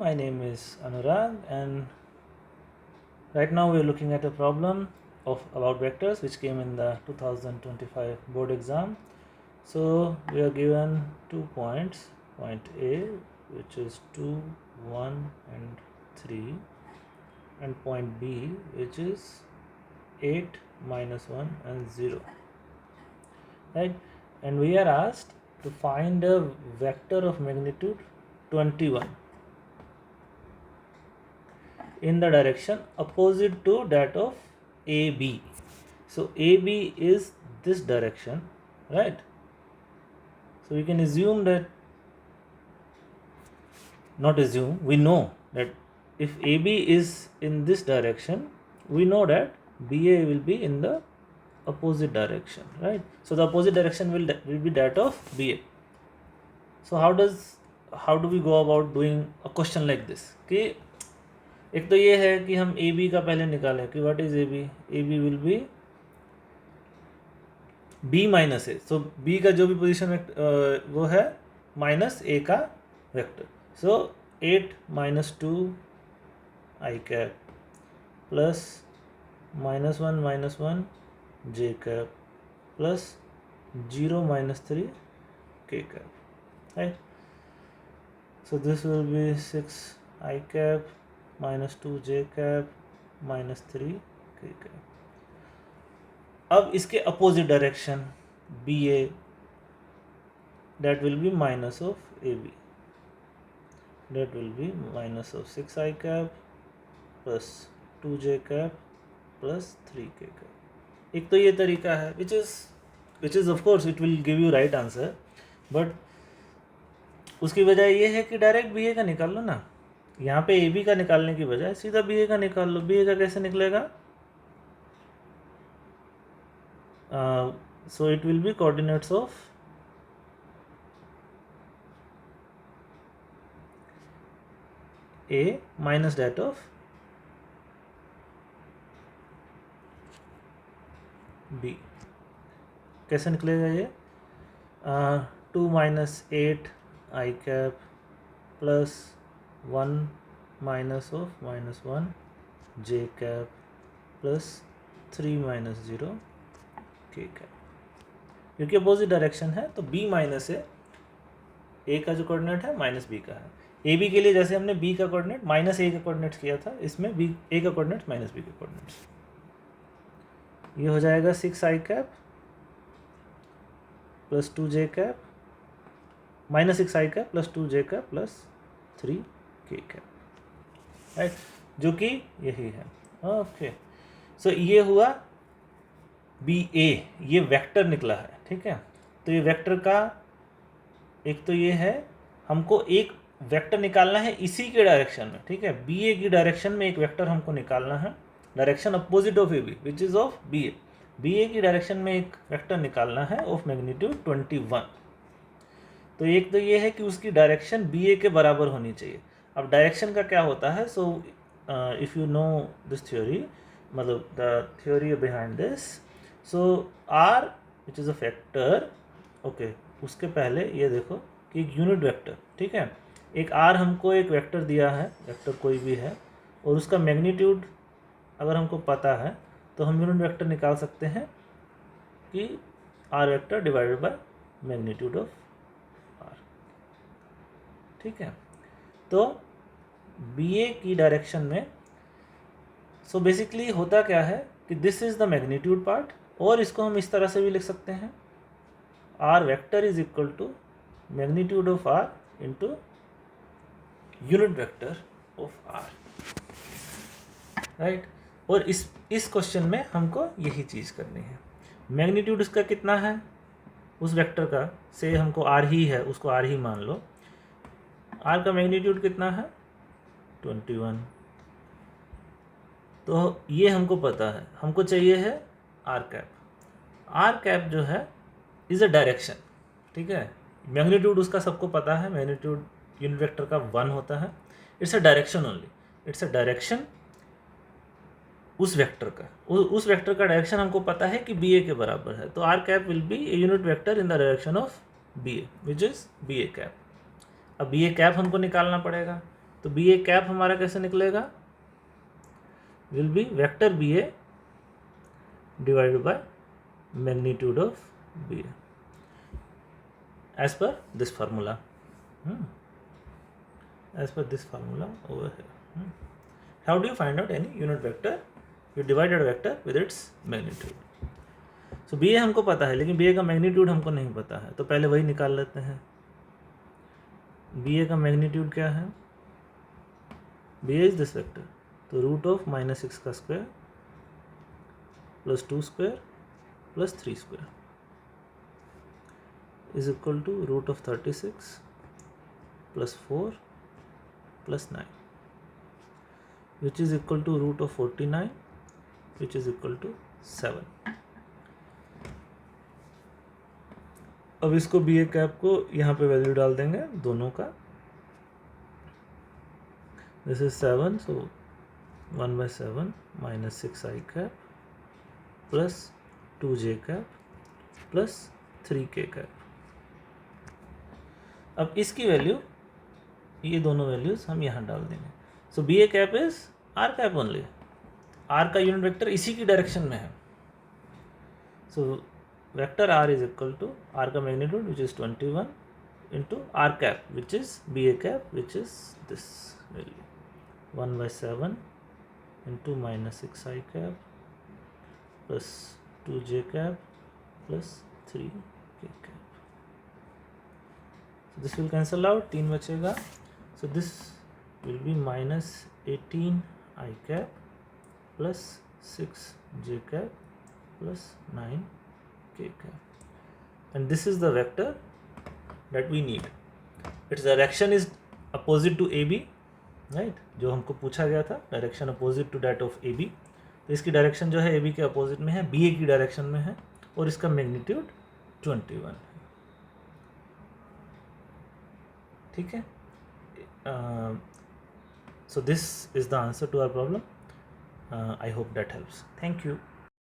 my name is Anurag, and right now we are looking at a problem of about vectors which came in the 2025 board exam. So we are given 2 points, point A which is 2, 1 and 3, and point B which is 8, -1 and 0, right? And we are asked to find a vector of magnitude 21 in the direction opposite to that of AB. So AB is this direction, right? So we can assume that, not assume, we know that if AB is in this direction, we know that BA will be in the opposite direction, right? So the opposite direction will be that of BA. So how do we go about doing a question like this? कि एक तो ये है कि हम AB का पहले निकालें कि what is AB. AB will be B minus A. So B का जो भी पोजीशन वो है माइनस A का vector. So 8 -2 I cap plus -1 -1 J cap plus 0 -3 K cap, right? So this will be 6 I cap -2 J cap -3 K cap. अब इसके opposite direction BA, that will be minus of AB, that will be minus of 6 I cap plus 2 J cap plus 3 K cap. एक तो ये तरीका है which is of course it will give you right answer, but उसकी वजह ये है कि डायरेक्ट BA का निकाल लो ना. यहाँ पे AB का निकालने की बजाय सीधा BA का निकाल लो. BA का कैसे निकलेगा? So it will be coordinates of A minus that of B. कैसे निकलेगा ये? 2 -8 I cap plus 1 minus of -1 J cap plus 3 -0 K cap. क्योंकि अपोजिट डायरेक्शन है तो B माइनस ए का जो कोऑर्डिनेट है माइनस B का है. AB के लिए जैसे हमने B का कोऑर्डिनेट माइनस A का कोऑर्डिनेट किया था, इसमें A का कोऑर्डिनेट माइनस B का कोऑर्डिनेट. ये हो जाएगा 6 I cap plus 2 J cap -6 I cap plus 2 J cap plus 3 K cap, right? जो कि यही है. ओके, सो ये हुआ BA. ये वेक्टर निकला है, ठीक है. तो ये वेक्टर का एक तो ये है, हमको एक वेक्टर निकालना है इसी के डायरेक्शन में, ठीक है. BA की डायरेक्शन में एक वेक्टर हमको निकालना है, direction opposite of AB which is of BA. BA की डायरेक्शन में एक वेक्टर निकालना है ऑफ मैग्नीट्यूड 21. तो एक तो ये है कि उसकी डायरेक्शन BA के बराबर होनी चाहिए. अब डायरेक्शन का क्या होता है? So if you know this theory, मतलब the theory behind this, so R which is a factor, okay, उसके पहले ये देखो कि एक यूनिट वेक्टर, ठीक है. एक R हमको एक वेक्टर दिया है, वेक्टर कोई भी है, और उसका मैग्नीट्यूड अगर हमको पता है तो हम यूनिट वेक्टर निकाल सकते हैं कि R vector divided by magnitude of R, ठीक है. तो BA की डायरेक्शन में सो बेसिकली होता क्या है कि this is the magnitude part, और इसको हम इस तरह से भी लिख सकते हैं, R vector is equal to magnitude of R into unit vector of R, right. और इस क्वेश्चन में हमको यही चीज़ करनी है. मैग्नीट्यूड इसका कितना है उस वेक्टर का, से हमको R ही है, उसको R ही मान लो. R का मैग्नीट्यूड कितना है? 21. तो ये हमको पता है, हमको चाहिए है R कैप. R कैप जो है इज़ अ डायरेक्शन, ठीक है. मैग्नीट्यूड उसका सबको पता है, मैग्नीट्यूड यूनिट वेक्टर का 1 होता है. It's a direction only, it's a direction उस वेक्टर का. उस वेक्टर का डायरेक्शन हमको पता है कि BA के बराबर है. तो R cap will be a unit vector in the direction of BA which is BA cap. अब BA कैप हमको निकालना पड़ेगा. तो बी ए कैप हमारा कैसे निकलेगा, will be vector B A divided by magnitude of B A as per this formula. As per this formula over here. How do you find out any unit vector? You divide a vector with its magnitude. So B A हमको पता है, लेकिन B ए का magnitude हमको नहीं पता है, तो पहले वही निकाल लेते हैं. बी ए का मैग्नीट्यूड क्या है, B A is this vector, तो रूट ऑफ -6 का square plus 2 square plus 3 square is equal to root of 36 plus 4 plus 9, which is equal to root of 49, which is equal to 7. अब इसको B A cap को यहाँ पे value डाल देंगे दोनों का. This is 7, so 1/7 minus 6i cap plus 2j cap plus 3k cap. अब इसकी वैल्यू, ये दोनों वैल्यूज हम यहाँ डाल देंगे. So B A cap is R cap only. R का यूनिट वेक्टर इसी की डायरेक्शन में है. So vector R is equal to R का magnitude which is 21 into R cap which is B A cap which is this value 1/7 into -6i cap plus 2j cap plus 3k cap. So this will cancel out, 3 बचेगा. So this will be -18i cap plus 6j cap plus 9k cap, and this is the vector that we need. Its direction is opposite to AB, right? जो हमको पूछा गया था, direction opposite to that of AB. तो इसकी direction जो है AB के अपोजिट में है, BA की डायरेक्शन में है, और इसका मैग्नीट्यूड 21 है. ठीक है. So this is the answer to our problem. I hope that helps. Thank you.